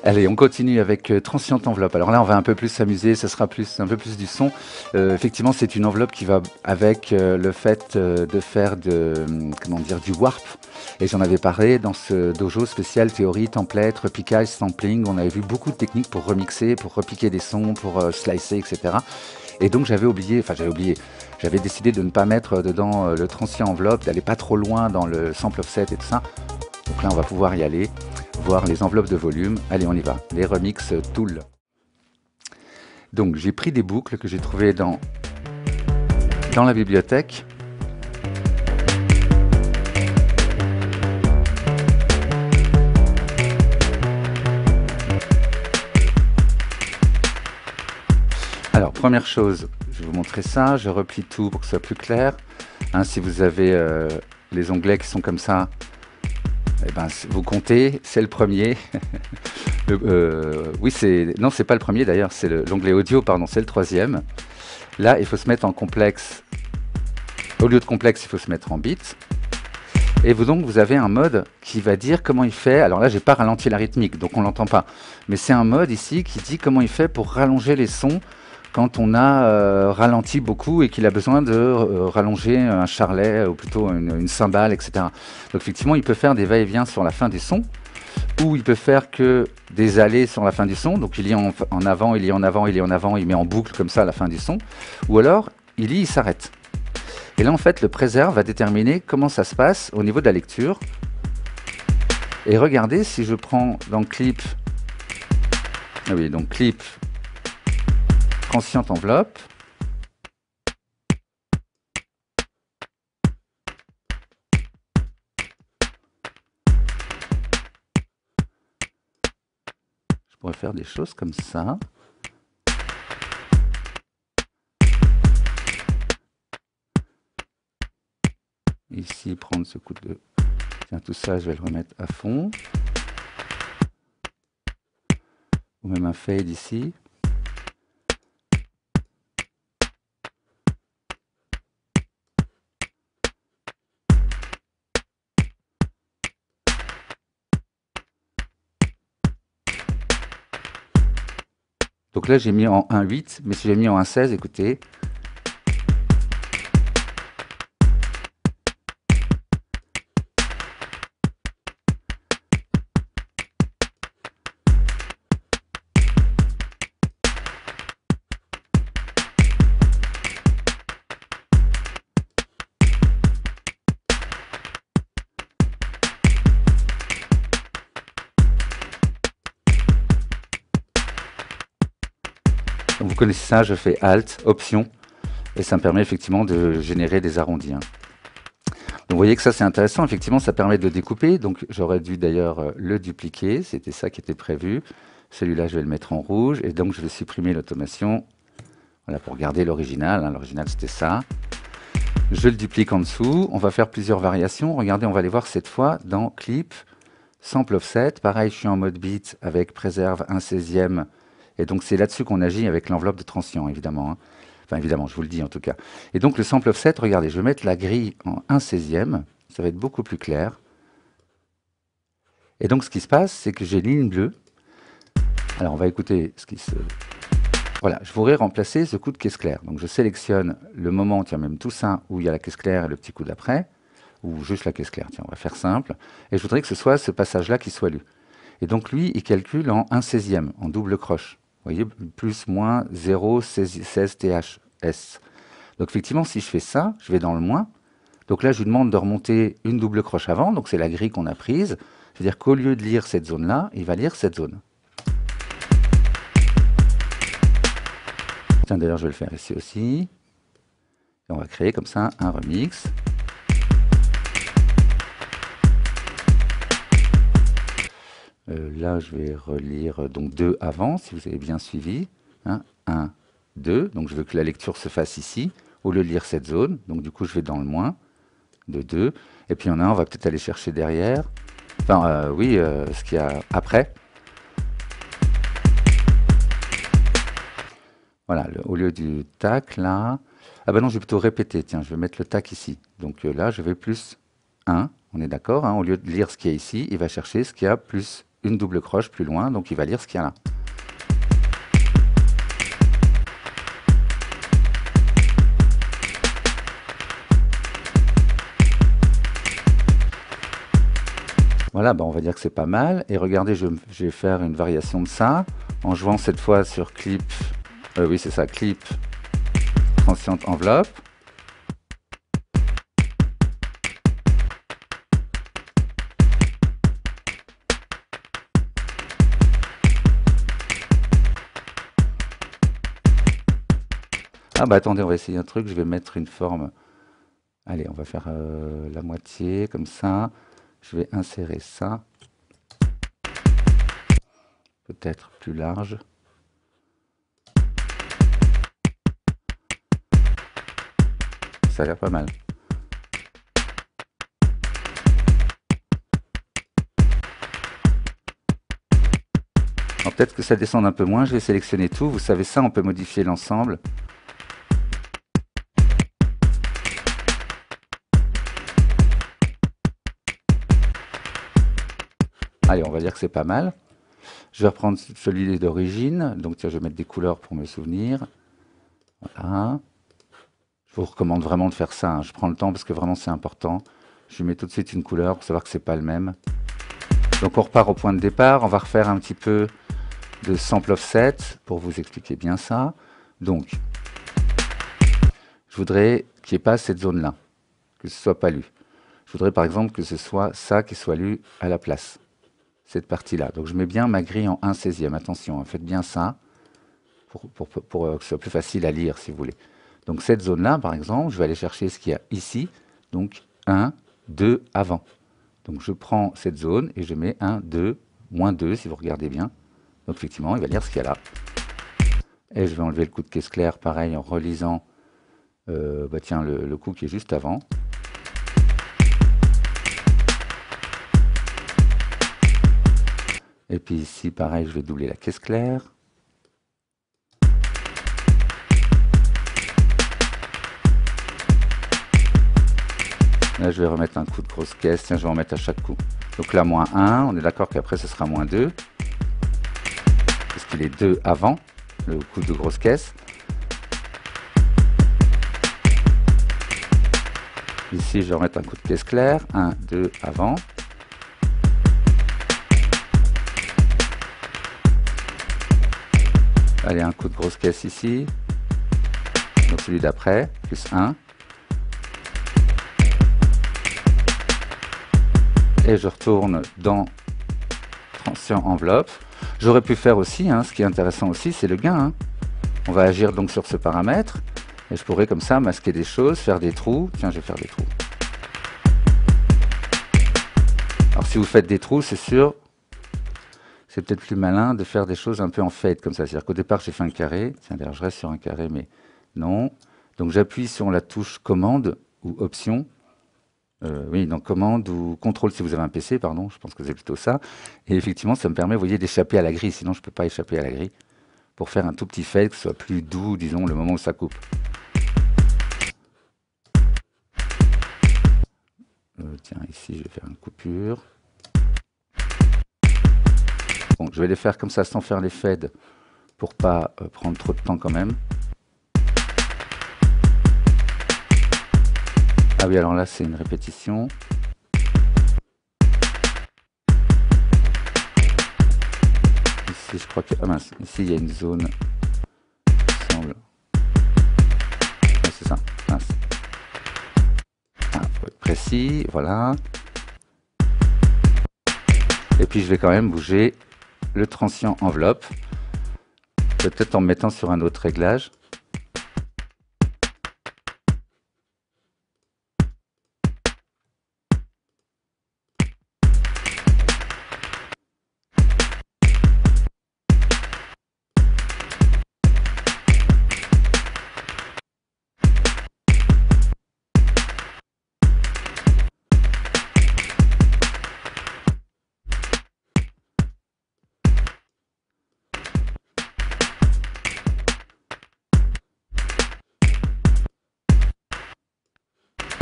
Allez, on continue avec Transient Enveloppe. Alors là, on va un peu plus s'amuser, ça sera un peu plus du son. Effectivement, c'est une enveloppe qui va avec le fait de faire comment dire, du warp. Et j'en avais parlé dans ce dojo spécial théorie, template, repicage, sampling. On avait vu beaucoup de techniques pour remixer, pour repiquer des sons, pour slicer, etc. Et donc j'avais décidé de ne pas mettre dedans le transient enveloppe, d'aller pas trop loin dans le sample offset et tout ça. Donc là, on va pouvoir y aller, voir les enveloppes de volume. Allez, on y va. Les remix tool. Donc, j'ai pris des boucles que j'ai trouvées dans la bibliothèque. Alors, première chose, je vais vous montrer ça. Je replie tout pour que ce soit plus clair. Hein, si vous avez les onglets qui sont comme ça, eh ben, vous comptez, c'est le premier. Oui, non, c'est pas le premier d'ailleurs, c'est l'onglet audio, pardon, c'est le troisième. Là, il faut se mettre en complexe. Au lieu de complexe, il faut se mettre en bits. Et donc, vous avez un mode qui va dire comment il fait. Alors là, j'ai pas ralenti la rythmique, donc on l'entend pas. Mais c'est un mode ici qui dit comment il fait pour rallonger les sons quand on a ralenti beaucoup et qu'il a besoin de rallonger un charlet ou plutôt une cymbale, etc. Donc effectivement, il peut faire des va-et-vient sur la fin des sons, ou il peut faire que des allées sur la fin du son. Donc il lit en avant, il lit en avant, il lit en avant, il met en boucle comme ça à la fin du son. Ou alors, il lit, il s'arrête. Et là, en fait, le préserve va déterminer comment ça se passe au niveau de la lecture. Et regardez, si je prends dans clip, ah oui, donc clip, transient enveloppe, je pourrais faire des choses comme ça. Ici, prendre ce coup de... Tiens, tout ça, je vais le remettre à fond. Ou même un fade ici. Donc là, j'ai mis en 1.8, mais si j'ai mis en 1.16, écoutez. Donc vous connaissez ça, je fais Alt, Option, et ça me permet effectivement de générer des arrondis. Hein. Donc vous voyez que ça c'est intéressant, effectivement ça permet de découper, donc j'aurais dû d'ailleurs le dupliquer, c'était ça qui était prévu. Celui-là je vais le mettre en rouge, et donc je vais supprimer l'automation, voilà, pour garder l'original, hein. L'original c'était ça. Je le duplique en dessous, on va faire plusieurs variations, regardez on va aller voir cette fois dans Clip, Sample Offset, pareil je suis en mode bit avec préserve 1/16e. Et donc c'est là-dessus qu'on agit avec l'enveloppe de transient, évidemment. Hein. Enfin, évidemment, je vous le dis en tout cas. Et donc le sample offset, regardez, je vais mettre la grille en 1/16e. Ça va être beaucoup plus clair. Et donc ce qui se passe, c'est que j'ai ligne bleue. Alors on va écouter ce qui se... Voilà, je voudrais remplacer ce coup de caisse claire. Donc je sélectionne le moment, tiens, même tout ça, où il y a la caisse claire et le petit coup d'après. Ou juste la caisse claire, tiens, on va faire simple. Et je voudrais que ce soit ce passage-là qui soit lu. Et donc lui, il calcule en 1/16e, en double croche. Vous voyez, plus, moins, 0, 16 THS. Donc effectivement, si je fais ça, je vais dans le moins. Donc là, je lui demande de remonter une double croche avant. Donc c'est la grille qu'on a prise. C'est-à-dire qu'au lieu de lire cette zone-là, il va lire cette zone. Tiens, d'ailleurs, je vais le faire ici aussi. Et on va créer comme ça un remix. Là, je vais relire donc 2 avant, si vous avez bien suivi. Hein, 1, 2. Donc, je veux que la lecture se fasse ici, au lieu de lire cette zone. Donc, du coup, je vais dans le moins de 2. Et puis, il y en a un, on va peut-être aller chercher derrière. Enfin, oui, ce qu'il y a après. Voilà, au lieu du tac, là... Ah ben non, je vais plutôt répéter. Tiens, je vais mettre le tac ici. Donc là, je vais plus 1. On est d'accord, hein, au lieu de lire ce qu'il y a ici, il va chercher ce qu'il y a plus une double croche plus loin, donc il va lire ce qu'il y a là. Voilà, on va dire que c'est pas mal. Et regardez, je vais faire une variation de ça, en jouant cette fois sur clip, oui c'est ça, clip, transient enveloppe. Ah attendez, on va essayer un truc, je vais mettre une forme. Allez, on va faire la moitié, comme ça. Je vais insérer ça. Peut-être plus large. Ça a l'air pas mal. Alors peut-être que ça descende un peu moins, je vais sélectionner tout. Vous savez ça, on peut modifier l'ensemble. Allez, on va dire que c'est pas mal. Je vais reprendre celui d'origine. Donc tiens, je vais mettre des couleurs pour me souvenir. Voilà. Je vous recommande vraiment de faire ça, hein. Je prends le temps parce que vraiment c'est important. Je mets tout de suite une couleur pour savoir que c'est pas le même. Donc on repart au point de départ. On va refaire un petit peu de sample offset pour vous expliquer bien ça. Donc, je voudrais qu'il n'y ait pas cette zone-là, que ce soit pas lu. Je voudrais par exemple que ce soit ça qui soit lu à la place. Cette partie-là. Donc je mets bien ma grille en 1/16e. Attention, hein, faites bien ça pour que ce soit plus facile à lire si vous voulez. Donc cette zone-là, par exemple, je vais aller chercher ce qu'il y a ici. Donc 1, 2 avant. Donc je prends cette zone et je mets 1, 2, moins 2 si vous regardez bien. Donc effectivement, il va lire ce qu'il y a là. Et je vais enlever le coup de caisse claire, pareil, en relisant tiens, le coup qui est juste avant. Et puis ici, pareil, je vais doubler la caisse claire. Là, je vais remettre un coup de grosse caisse. Tiens, je vais en mettre à chaque coup. Donc là, moins 1. On est d'accord qu'après, ce sera moins 2. Parce qu'il est 2 avant le coup de grosse caisse. Ici, je vais remettre un coup de caisse claire. 1, 2 avant. Allez, un coup de grosse caisse ici. Donc celui d'après, plus 1. Et je retourne dans transient enveloppe. J'aurais pu faire aussi, hein, ce qui est intéressant aussi, c'est le gain. Hein. On va agir donc sur ce paramètre. Et je pourrais comme ça masquer des choses, faire des trous. Tiens, je vais faire des trous. Alors si vous faites des trous, c'est sûr, c'est peut-être plus malin de faire des choses un peu en fade comme ça. C'est-à-dire qu'au départ, j'ai fait un carré. Tiens, d'ailleurs, je reste sur un carré, mais non. Donc j'appuie sur la touche commande ou option. Oui, donc commande ou contrôle si vous avez un PC, pardon, je pense que c'est plutôt ça. Et effectivement, ça me permet, vous voyez, d'échapper à la grille. Sinon, je ne peux pas échapper à la grille. Pour faire un tout petit fade, que ce soit plus doux, disons, le moment où ça coupe. Tiens, ici, je vais faire une coupure. Bon, je vais les faire comme ça sans faire les fades pour pas prendre trop de temps quand même. Ah oui, alors là, c'est une répétition. Ici, je crois que... Ah mince, ici, il y a une zone... Il semble... Ah, c'est ça, mince. Ah, faut être précis, voilà. Et puis, je vais quand même bouger le transient enveloppe. Peut-être en me mettant sur un autre réglage.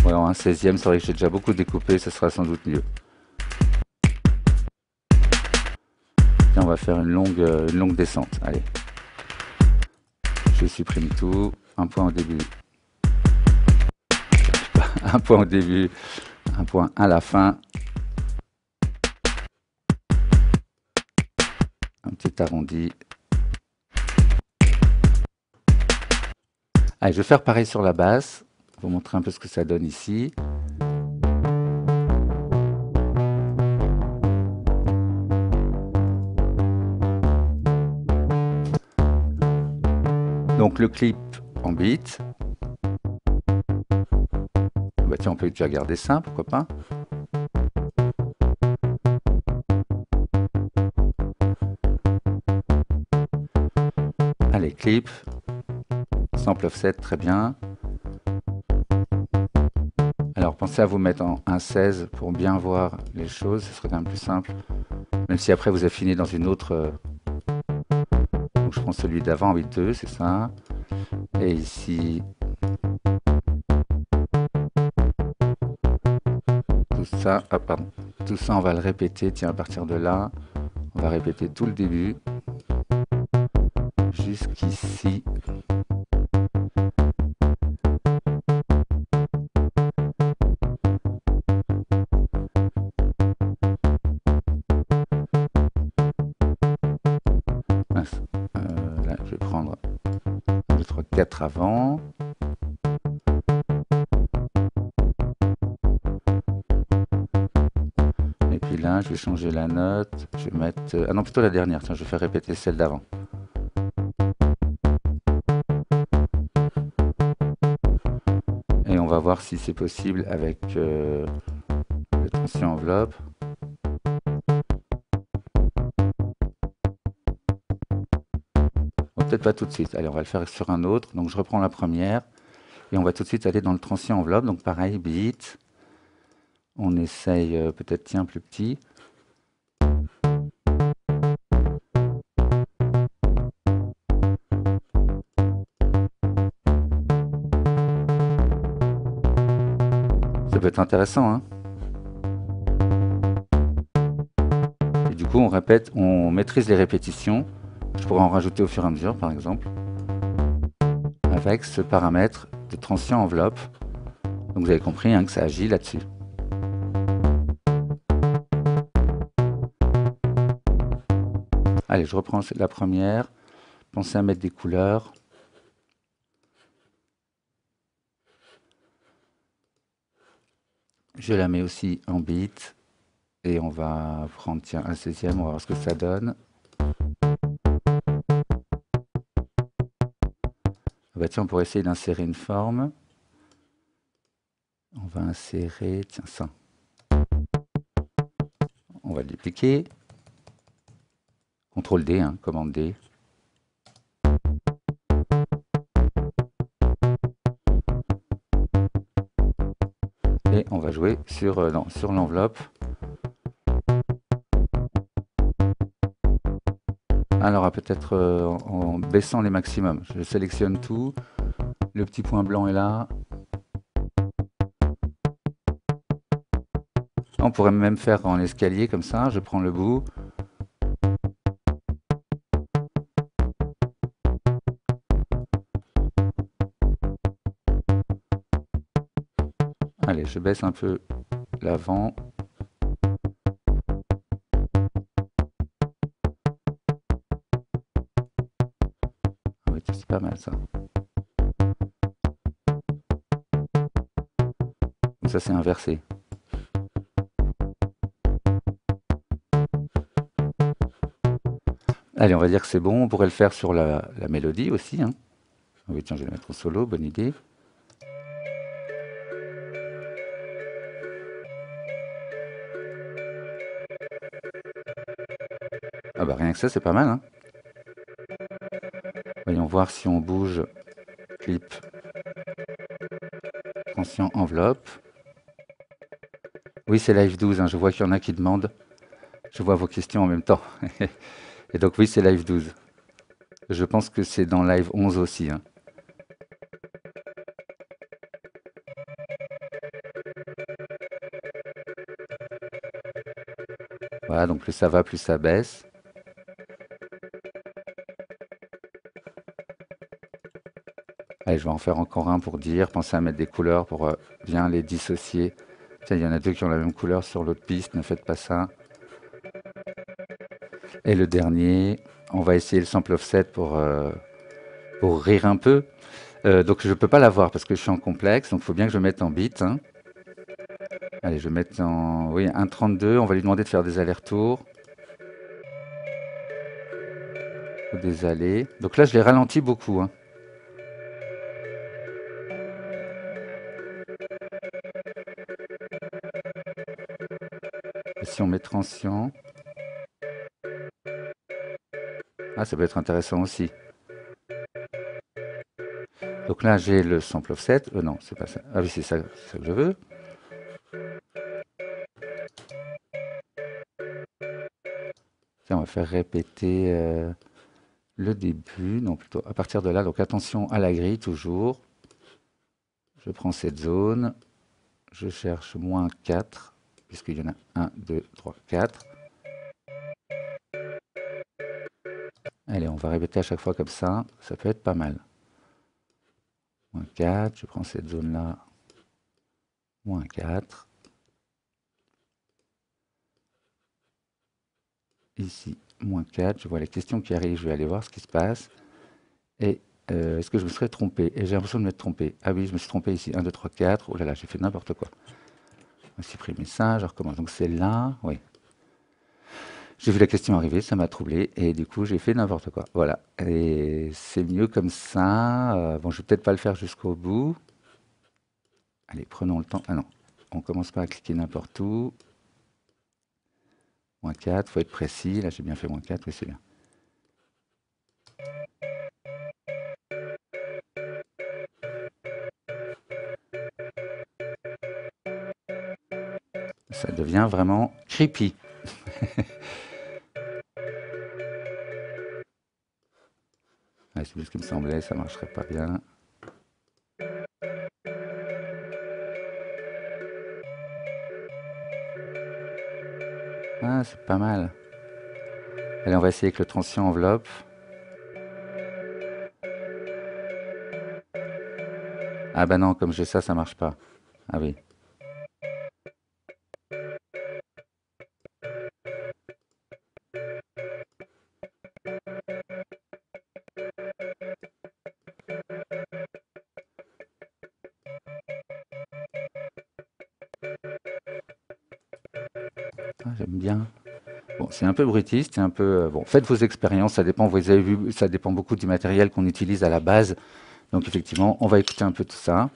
Ouais, en 1/16e, c'est vrai que j'ai déjà beaucoup découpé, ça sera sans doute mieux. va faire une longue descente. Allez. Je supprime tout. Un point au début. Un point au début. Un point à la fin. Un petit arrondi. Allez, je vais faire pareil sur la basse. Vous montrer un peu ce que ça donne ici. Donc le clip en beat. Bah tiens, on peut déjà garder ça, pourquoi pas. Allez, clip. Sample offset, très bien. Alors pensez à vous mettre en 1.16 pour bien voir les choses, ce serait quand même plus simple. Même si après vous affinez dans une autre... Donc je prends celui d'avant, 8.2, c'est ça. Et ici... Tout ça, ah pardon. Tout ça on va le répéter, tiens à partir de là, on va répéter tout le début. Jusqu'ici. Là, je vais prendre 1, 2, 3, 4 avant. Et puis là, je vais changer la note. Je vais mettre... ah non, plutôt la dernière. Tiens, je vais faire répéter celle d'avant. Et on va voir si c'est possible avec le tension enveloppe. Bon, peut-être pas tout de suite. Allez, on va le faire sur un autre. Donc je reprends la première. Et on va tout de suite aller dans le transient enveloppe. Donc pareil, beat. On essaye peut-être, tiens, plus petit. Ça peut être intéressant, hein. Et du coup, on répète, on maîtrise les répétitions. Je pourrais en rajouter au fur et à mesure, par exemple. Avec ce paramètre de transient enveloppe. Donc vous avez compris hein, que ça agit là-dessus. Allez, je reprends la première. Pensez à mettre des couleurs. Je la mets aussi en beat. Et on va prendre tiens, un 16e, on va voir ce que ça donne. Ah bah tiens, on pourrait essayer d'insérer une forme. On va insérer, tiens ça. On va le dupliquer. CTRL D, hein, commande D. Et on va jouer sur, sur l'enveloppe. Alors peut-être en baissant les maximums. Je sélectionne tout. Le petit point blanc est là. On pourrait même faire en escalier comme ça. Je prends le bout. Allez, je baisse un peu l'avant. Ah oui, c'est pas mal ça. Donc ça c'est inversé. Allez, on va dire que c'est bon. On pourrait le faire sur la mélodie aussi. Hein. Ah oui, tiens, je vais le mettre au solo, bonne idée. Ah bah rien que ça, c'est pas mal. Hein. Voyons voir si on bouge. Clip. Transient enveloppe. Oui, c'est Live 12. Hein. Je vois qu'il y en a qui demandent. Je vois vos questions en même temps. Et donc oui, c'est Live 12. Je pense que c'est dans Live 11 aussi. Hein. Voilà, donc plus ça va, plus ça baisse. Allez, je vais en faire encore un pour dire. Pensez à mettre des couleurs pour bien les dissocier. Tiens, il y en a deux qui ont la même couleur sur l'autre piste, ne faites pas ça. Et le dernier, on va essayer le sample offset pour rire un peu. Donc je ne peux pas l'avoir parce que je suis en complexe, donc il faut bien que je mette en bit, hein. Allez, je vais mettre en oui, 1,32. On va lui demander de faire des allers-retours. Ou des allées. Donc là, je les ralentis beaucoup, hein. Et si on met transient, ah, ça peut être intéressant aussi. Donc là, j'ai le sample offset. Non, c'est pas ça. Ah oui, c'est ça, ça que je veux. Tiens, on va faire répéter le début. Non, plutôt à partir de là. Donc attention à la grille, toujours. Je prends cette zone. Je cherche moins 4, puisqu'il y en a 1, 2, 3, 4. Allez, on va répéter à chaque fois comme ça. Ça peut être pas mal. Moins 4, je prends cette zone-là. Moins 4. Ici, moins 4. Je vois les questions qui arrivent, je vais aller voir ce qui se passe. Et est-ce que je me serais trompé? Et j'ai l'impression de m'être trompé. Ah oui, je me suis trompé ici. 1, 2, 3, 4. Oh là là, j'ai fait n'importe quoi. On va supprimer ça, je recommence. Donc c'est là, oui. J'ai vu la question arriver, ça m'a troublé, et du coup j'ai fait n'importe quoi. Voilà. Et c'est mieux comme ça. Bon, je vais peut-être pas le faire jusqu'au bout. Allez, prenons le temps. Ah non, on commence pas à cliquer n'importe où. Moins 4, faut être précis. Là, j'ai bien fait moins 4, oui, c'est bien. Ça devient vraiment creepy. Ouais, c'est plus ce qui me semblait, ça marcherait pas bien. Ah, c'est pas mal. Allez, on va essayer avec le transient enveloppe. Ah bah non, comme j'ai ça, ça marche pas. Ah oui. Ah, j'aime bien. Bon, c'est un peu brutiste, c'est un peu... bon, faites vos expériences, ça dépend, vous avez vu, ça dépend beaucoup du matériel qu'on utilise à la base. Donc effectivement, on va écouter un peu tout ça.